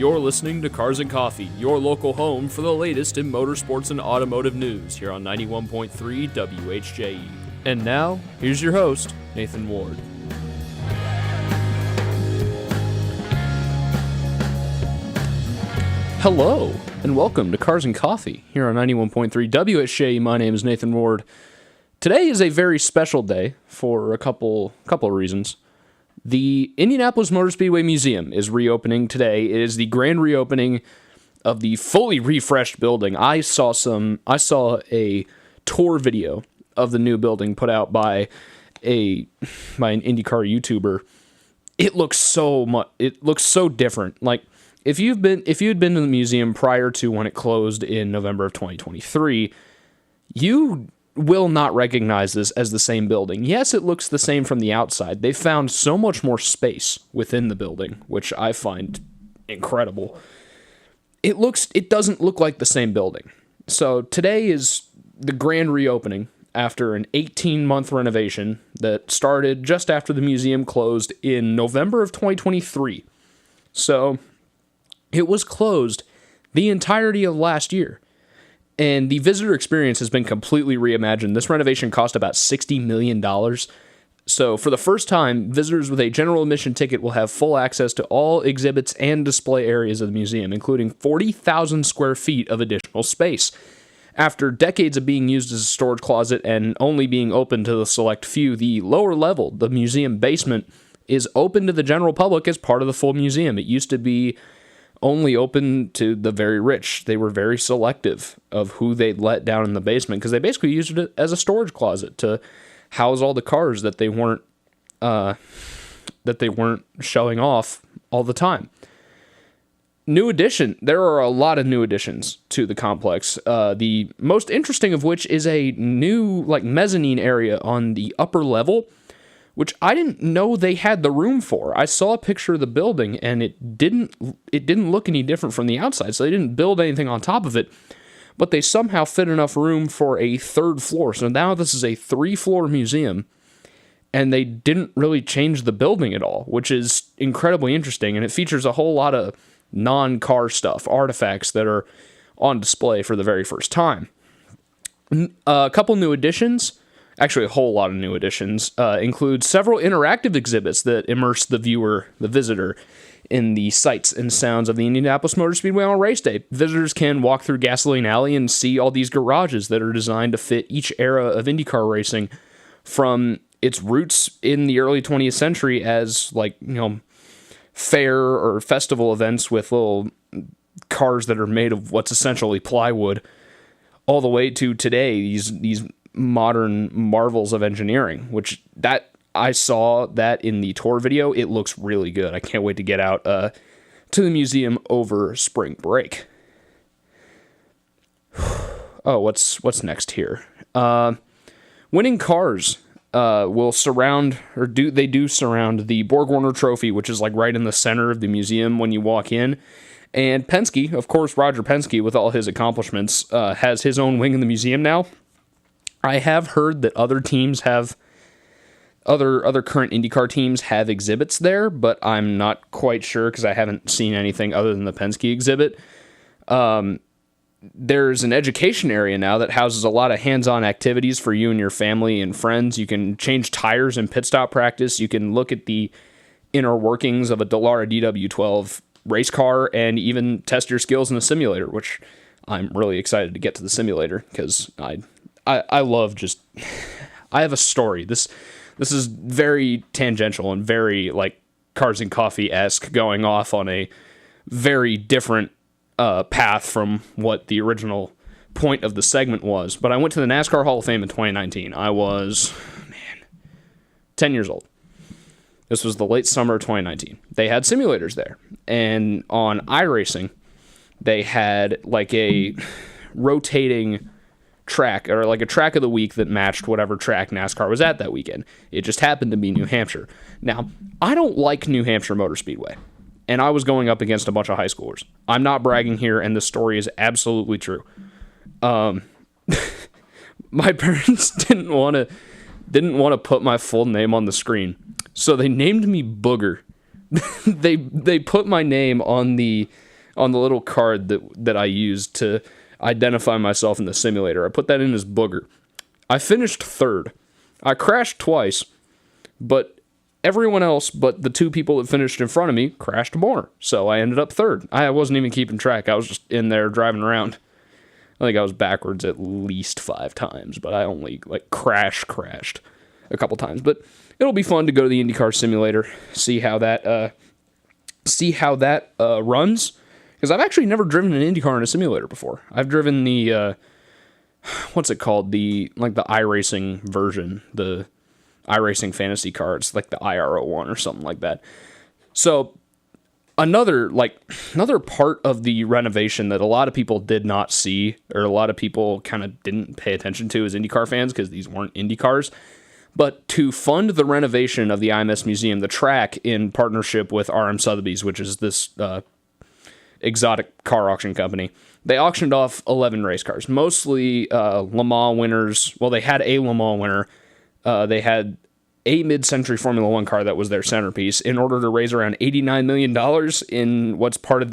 You're listening to Cars and Coffee, your local home for the latest in motorsports and automotive news here on 91.3 WHJE. And now, here's your host, Nathan Ward. Hello, and welcome to Cars and Coffee here on 91.3 WHJE. My name is Nathan Ward. Today is a very special day for a couple of reasons. The Indianapolis Motor Speedway Museum is reopening today. It is the grand reopening of the fully refreshed building. I saw a tour video of the new building put out by an IndyCar YouTuber. It looks so different. Like if you had been to the museum prior to when it closed in November of 2023, you will not recognize this as the same building. Yes, it looks the same from the outside. They found so much more space within the building, which I find incredible. It doesn't look like the same building. So today is the grand reopening after an 18-month renovation that started just after the museum closed in November of 2023. So it was closed the entirety of last year. And the visitor experience has been completely reimagined. This renovation cost about $60 million. So for the first time, visitors with a general admission ticket will have full access to all exhibits and display areas of the museum, including 40,000 square feet of additional space. After decades of being used as a storage closet and only being open to the select few, the lower level, the museum basement, is open to the general public as part of the full museum. It used to be only open to the very rich. They were very selective of who they'd let down in the basement because they basically used it as a storage closet to house all the cars that they weren't showing off all the time. There are a lot of new additions to the complex. The most interesting of which is a new mezzanine area on the upper level, which I didn't know they had the room for. I saw a picture of the building, and it didn't look any different from the outside, so they didn't build anything on top of it, but they somehow fit enough room for a third floor. So now this is a 3-floor museum, and they didn't really change the building at all, which is incredibly interesting, and it features a whole lot of non-car stuff, artifacts that are on display for the very first time. A couple new additions. Actually, a whole lot of new additions include several interactive exhibits that immerse the visitor, in the sights and sounds of the Indianapolis Motor Speedway on race day. Visitors can walk through Gasoline Alley and see all these garages that are designed to fit each era of IndyCar racing, from its roots in the early 20th century as fair or festival events with little cars that are made of what's essentially plywood, all the way to today, these modern marvels of engineering, which that I saw that in the tour video. It looks really good. I can't wait to get out to the museum over spring break. Oh, what's next here? Winning cars will surround, or do surround the Borg-Warner Trophy, which is right in the center of the museum when you walk in. And Penske, of course, Roger Penske, with all his accomplishments, has his own wing in the museum now. I have heard that other teams have, other current IndyCar teams have exhibits there, but I'm not quite sure because I haven't seen anything other than the Penske exhibit. There's an education area now that houses a lot of hands-on activities for you and your family and friends. You can change tires in pit stop practice. You can look at the inner workings of a Dallara DW12 race car and even test your skills in a simulator, which I'm really excited to get to the simulator because I love I have a story. This is very tangential and very Cars and Coffee-esque, going off on a very different path from what the original point of the segment was. But I went to the NASCAR Hall of Fame in 2019. I was 10 years old. This was the late summer of 2019. They had simulators there. And on iRacing, they had a rotating track, or a track of the week that matched whatever track NASCAR was at that weekend. It just happened to be New Hampshire. Now, I don't like New Hampshire Motor Speedway, and I was going up against a bunch of high schoolers. I'm not bragging here, and the story is absolutely true. My parents didn't want to put my full name on the screen, so they named me Booger. They put my name on the on the little card that I used to identify myself in the simulator. I put that in as Booger. I finished third. I crashed twice, but everyone else but the two people that finished in front of me crashed more. So I ended up third. I wasn't even keeping track. I was just in there driving around. I think I was backwards at least 5 times, but I only crashed a couple times. But it'll be fun to go to the IndyCar simulator, see how that runs. Because I've actually never driven an IndyCar in a simulator before. I've driven the what's it called? The iRacing version, the iRacing fantasy car. It's like the IR01 or something like that. So another part of the renovation that a lot of people did not see, or a lot of people kind of didn't pay attention to as IndyCar fans, because these weren't Indy cars. But to fund the renovation of the IMS Museum, the track, in partnership with RM Sotheby's, which is this exotic car auction company, they auctioned off 11 race cars, mostly Le Mans winners. Well, they had a Le Mans winner. They had a mid-century Formula One car that was their centerpiece, in order to raise around $89 million in what's part of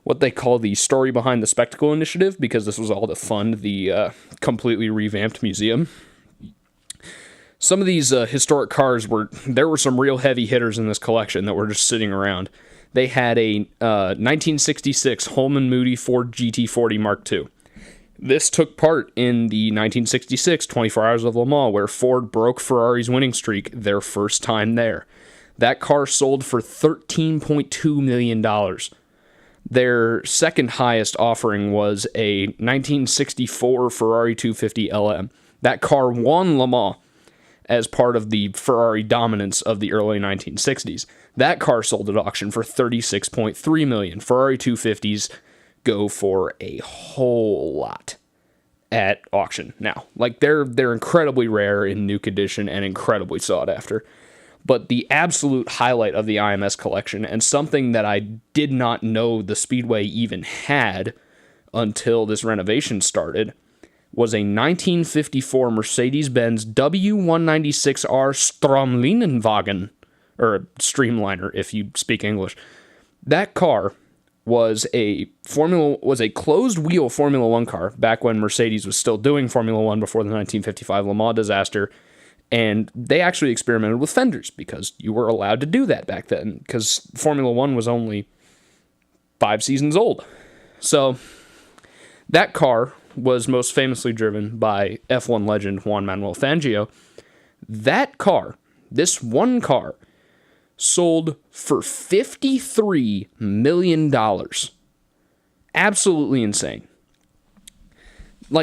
what they call the Story Behind the Spectacle initiative, because this was all to fund the completely revamped museum. Some of these historic cars there were some real heavy hitters in this collection that were just sitting around. They had a 1966 Holman Moody Ford GT40 Mark II. This took part in the 1966 24 Hours of Le Mans, where Ford broke Ferrari's winning streak their first time there. That car sold for $13.2 million. Their second highest offering was a 1964 Ferrari 250 LM. That car won Le Mans as part of the Ferrari dominance of the early 1960s. That car sold at auction for $36.3 million. Ferrari 250s go for a whole lot at auction now. They're incredibly rare in new condition and incredibly sought after. But the absolute highlight of the IMS collection, and something that I did not know the Speedway even had until this renovation started, was a 1954 Mercedes-Benz W196R Stromlinenwagen, or Streamliner if you speak English. That car was a closed-wheel Formula One car back when Mercedes was still doing Formula One before the 1955 Le Mans disaster, and they actually experimented with fenders because you were allowed to do that back then, because Formula One was only 5 seasons old. So that car was most famously driven by F1 legend Juan Manuel Fangio. That car, this one car, sold for $53 million. Absolutely insane.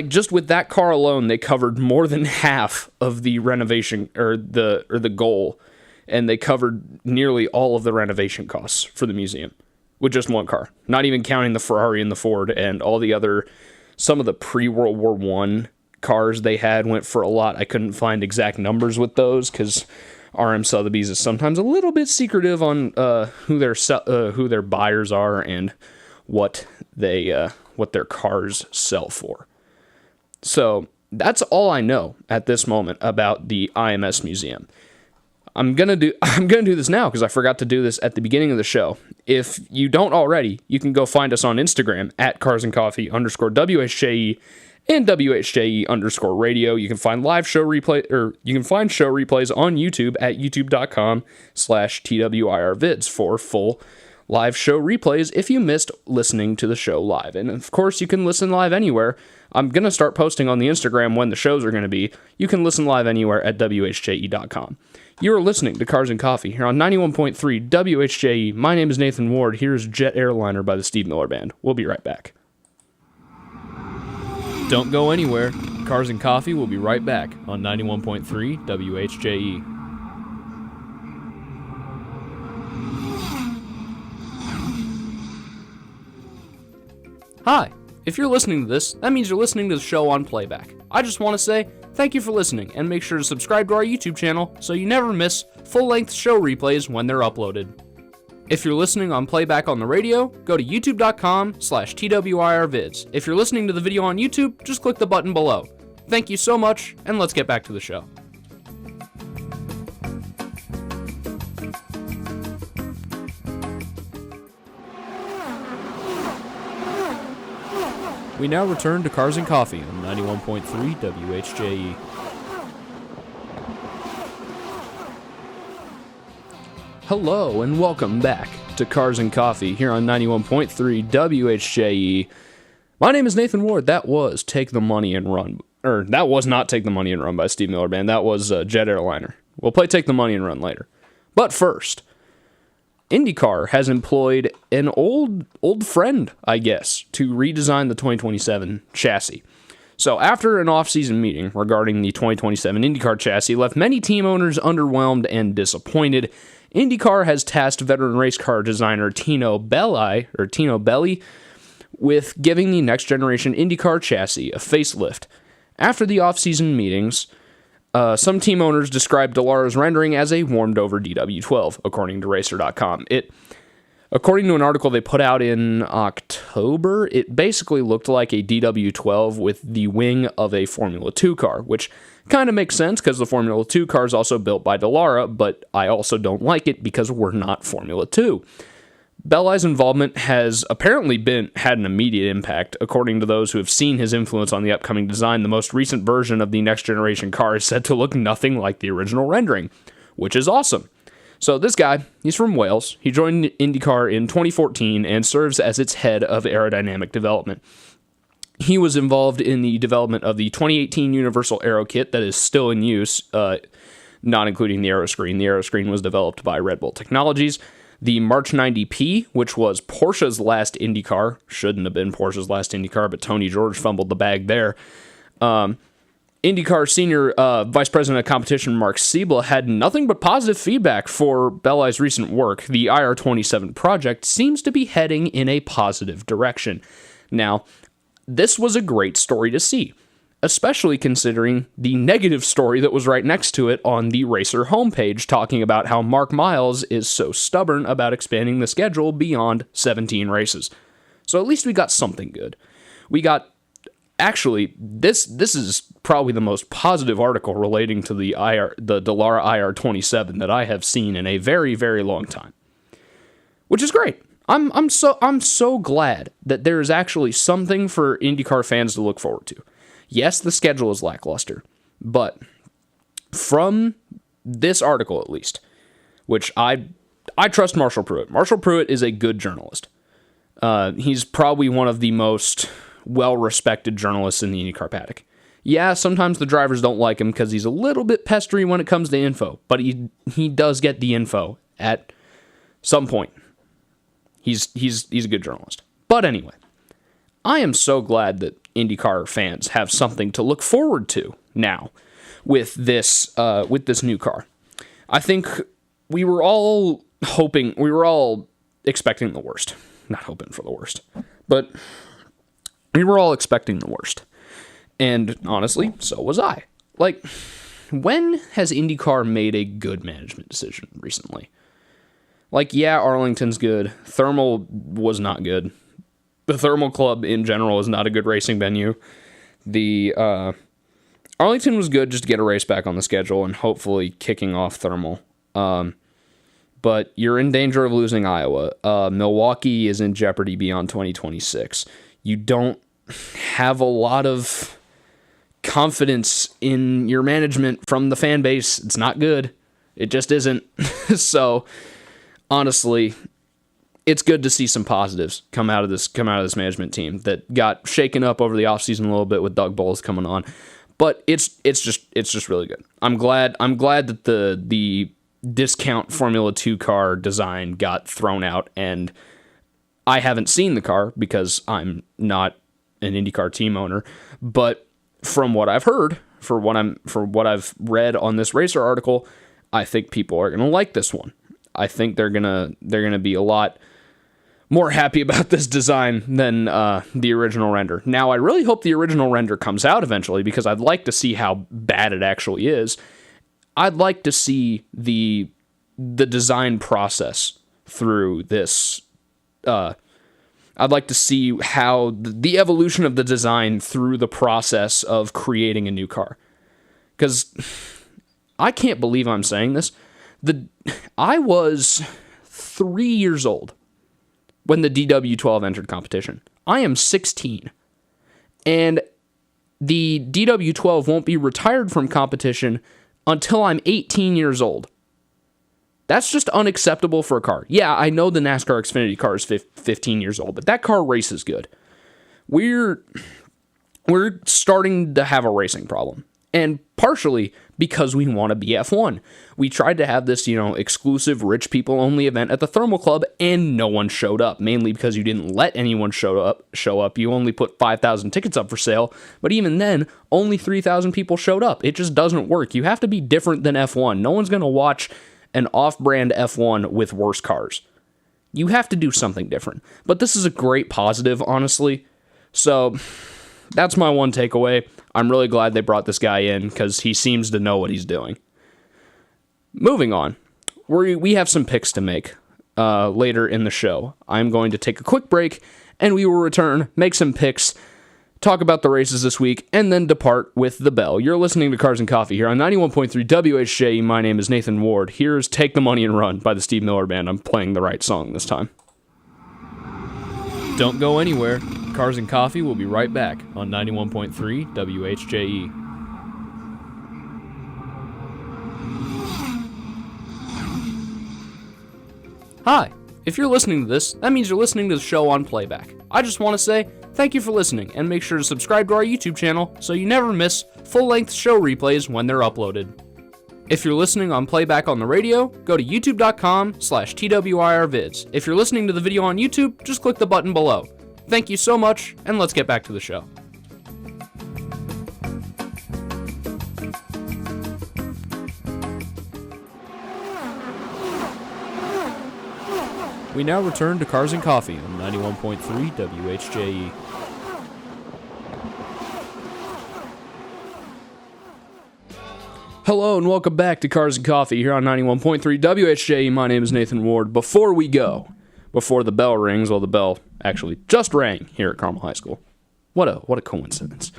Just with that car alone, they covered more than half of the renovation, or the goal, and they covered nearly all of the renovation costs for the museum with just one car. Not even counting the Ferrari and the Ford and all the other. Some of the pre-World War I cars they had went for a lot. I couldn't find exact numbers with those because RM Sotheby's is sometimes a little bit secretive on who their buyers are and what their cars sell for. So that's all I know at this moment about the IMS Museum. I'm gonna do this now because I forgot to do this at the beginning of the show. If you don't already, you can go find us on Instagram at carsandcoffee_WHJE and WHJE_radio. You can find show replays on YouTube at youtube.com/TWIRvids for full live show replays if you missed listening to the show live. And of course, you can listen live anywhere. I'm going to start posting on the Instagram when the shows are going to be. You can listen live anywhere at WHJE.com. You are listening to Cars and Coffee here on 91.3 WHJE. My name is Nathan Ward. Here's Jet Airliner by the Steve Miller Band. We'll be right back. Don't go anywhere. Cars and Coffee will be right back on 91.3 WHJE. Hi. If you're listening to this, that means you're listening to the show on playback. I just want to say thank you for listening, and make sure to subscribe to our YouTube channel so you never miss full-length show replays when they're uploaded. If you're listening on playback on the radio, go to youtube.com/TWIRvids. If you're listening to the video on YouTube, just click the button below. Thank you so much, and let's get back to the show. We now return to Cars and Coffee on 91.3 WHJE. Hello and welcome back to Cars and Coffee here on 91.3 WHJE. My name is Nathan Ward. That was Take the Money and Run. Or, that was not Take the Money and Run by Steve Miller Band. That was Jet Airliner. We'll play Take the Money and Run later. But first, IndyCar has employed an old friend, I guess, to redesign the 2027 chassis. So after an off-season meeting regarding the 2027 IndyCar chassis left many team owners underwhelmed and disappointed, IndyCar has tasked veteran race car designer Tino Belli with giving the next-generation IndyCar chassis a facelift. After the off-season meetings, some team owners described Dallara's rendering as a warmed-over DW12, according to Racer.com. According to an article they put out in October, it basically looked like a DW12 with the wing of a Formula 2 car, which kind of makes sense because the Formula 2 car is also built by Dallara, but I also don't like it because we're not Formula 2. Belli's involvement has apparently had an immediate impact. According to those who have seen his influence on the upcoming design, the most recent version of the next generation car is said to look nothing like the original rendering, which is awesome. So this guy, he's from Wales. He joined IndyCar in 2014 and serves as its head of aerodynamic development. He was involved in the development of the 2018 Universal Aero Kit that is still in use, not including the Aeroscreen. The Aeroscreen was developed by Red Bull Technologies. The March 90P, which was Porsche's last IndyCar, shouldn't have been Porsche's last IndyCar, but Tony George fumbled the bag there. IndyCar Senior Vice President of Competition Mark Siebel had nothing but positive feedback for Belli's recent work. The IR27 project seems to be heading in a positive direction. Now, this was a great story to see, especially considering the negative story that was right next to it on the Racer homepage, talking about how Mark Miles is so stubborn about expanding the schedule beyond 17 races. So at least we got something good. We got, actually, this is probably the most positive article relating to the Dallara IR27 that I have seen in a very, very long time, which is great. I'm so glad that there is actually something for IndyCar fans to look forward to. Yes, the schedule is lackluster, but from this article at least, which I trust Marshall Pruitt. Marshall Pruitt is a good journalist. He's probably one of the most well-respected journalists in the IndyCar paddock. Yeah, sometimes the drivers don't like him because he's a little bit pestery when it comes to info, but he does get the info at some point. He's a good journalist. But anyway, I am so glad that IndyCar fans have something to look forward to now with this new car. I think we were all expecting the worst. Not hoping for the worst, but we were all expecting the worst. And honestly, so was I. Like, when has IndyCar made a good management decision recently? Like, yeah, Arlington's good. Thermal was not good. The Thermal Club in general is not a good racing venue. The Arlington was good just to get a race back on the schedule and hopefully kicking off Thermal. But you're in danger of losing Iowa. Milwaukee is in jeopardy beyond 2026. You don't have a lot of confidence in your management from the fan base. It's not good. It just isn't. So, honestly, it's good to see some positives come out of this management team that got shaken up over the offseason a little bit with Doug Bowles coming on. But it's just really good. I'm glad that the discount Formula 2 car design got thrown out, and I haven't seen the car because I'm not an IndyCar team owner, but from what I've heard, for what I've read on this Racer article, I think people are going to like this one. I think they're going to be a lot more happy about this design than the original render. Now, I really hope the original render comes out eventually because I'd like to see how bad it actually is. I'd like to see the design process through this. I'd like to see how the evolution of the design through the process of creating a new car. Because I can't believe I'm saying this. I was 3 years old when the DW12 entered competition. I am 16. And the DW12 won't be retired from competition until I'm 18 years old. That's just unacceptable for a car. Yeah, I know the NASCAR Xfinity car is 15 years old, but that car races good. We're starting to have a racing problem. And partially because we want to be F1. We tried to have this, exclusive rich people only event at the Thermal Club, and no one showed up, mainly because you didn't let anyone show up. You only put 5,000 tickets up for sale, but even then, only 3,000 people showed up. It just doesn't work. You have to be different than F1. No one's going to watch an off-brand F1 with worse cars. You have to do something different. But this is a great positive, honestly. So that's my one takeaway. I'm really glad they brought this guy in because he seems to know what he's doing. Moving on, we have some picks to make later in the show. I'm going to take a quick break, and we will return, make some picks, talk about the races this week, and then depart with the bell. You're listening to Cars and Coffee here on 91.3 WHJ. My name is Nathan Ward. Here's Take the Money and Run by the Steve Miller Band. I'm playing the right song this time. Don't go anywhere. Cars and Coffee will be right back on 91.3 WHJE. Hi. If you're listening to this, that means you're listening to the show on playback. I just want to say thank you for listening, and make sure to subscribe to our YouTube channel so you never miss full-length show replays when they're uploaded. If you're listening on playback on the radio, go to youtube.com/TWIRvids. If you're listening to the video on YouTube, just click the button below. Thank you so much, and let's get back to the show. We now return to Cars and Coffee on 91.3 WHJE. Hello and welcome back to Cars and Coffee here on 91.3 WHJE. My name is Nathan Ward. Before the bell rings, well, the bell actually just rang here at Carmel High School. What a coincidence.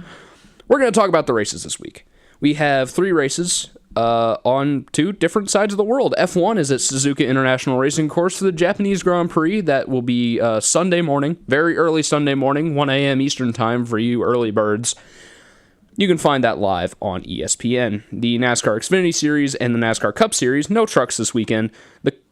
We're going to talk about the races this week. We have 3 races on 2 different sides of the world. F1 is at Suzuka International Racing Course for the Japanese Grand Prix. That will be Sunday morning, very early Sunday morning, 1 a.m. Eastern Time for you early birds. You can find that live on ESPN. The NASCAR Xfinity Series and the NASCAR Cup Series, no trucks this weekend.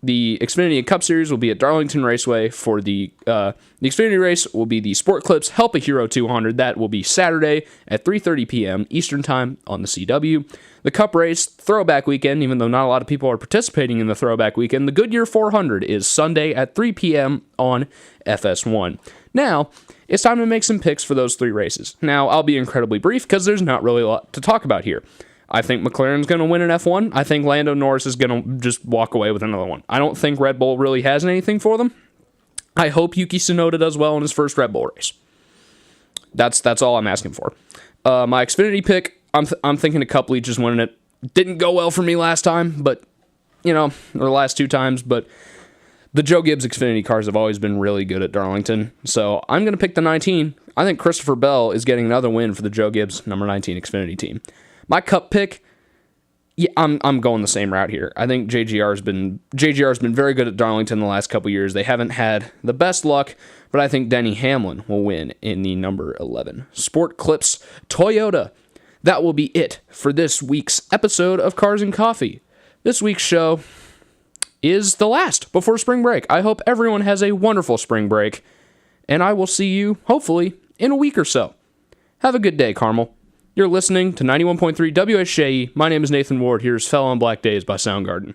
The Xfinity and Cup Series will be at Darlington Raceway. For the Xfinity race will be the Sport Clips Help a Hero 200. That will be Saturday at 3:30 p.m. Eastern Time on the CW. The Cup race, Throwback Weekend, even though not a lot of people are participating in the Throwback Weekend, the Goodyear 400 is Sunday at 3 p.m. on FS1. Now, it's time to make some picks for those 3 races. Now, I'll be incredibly brief because there's not really a lot to talk about here. I think McLaren's going to win an F1. I think Lando Norris is going to just walk away with another one. I don't think Red Bull really has anything for them. I hope Yuki Tsunoda does well in his first Red Bull race. That's all I'm asking for. My Xfinity pick, I'm thinking a Cup Leach is winning it. Didn't go well for me last time, but, or the last 2 times, but the Joe Gibbs Xfinity cars have always been really good at Darlington, so I'm going to pick the 19. I think Christopher Bell is getting another win for the Joe Gibbs number 19 Xfinity team. My Cup pick, yeah, I'm going the same route here. I think JGR's been very good at Darlington the last couple years. They haven't had the best luck, but I think Denny Hamlin will win in the number 11 Sport Clips Toyota. That will be it for this week's episode of Cars and Coffee. This week's show is the last before spring break. I hope everyone has a wonderful spring break, and I will see you, hopefully, in a week or so. Have a good day, Carmel. You're listening to 91.3 WHJE. My name is Nathan Ward. Here's Fell on Black Days by Soundgarden.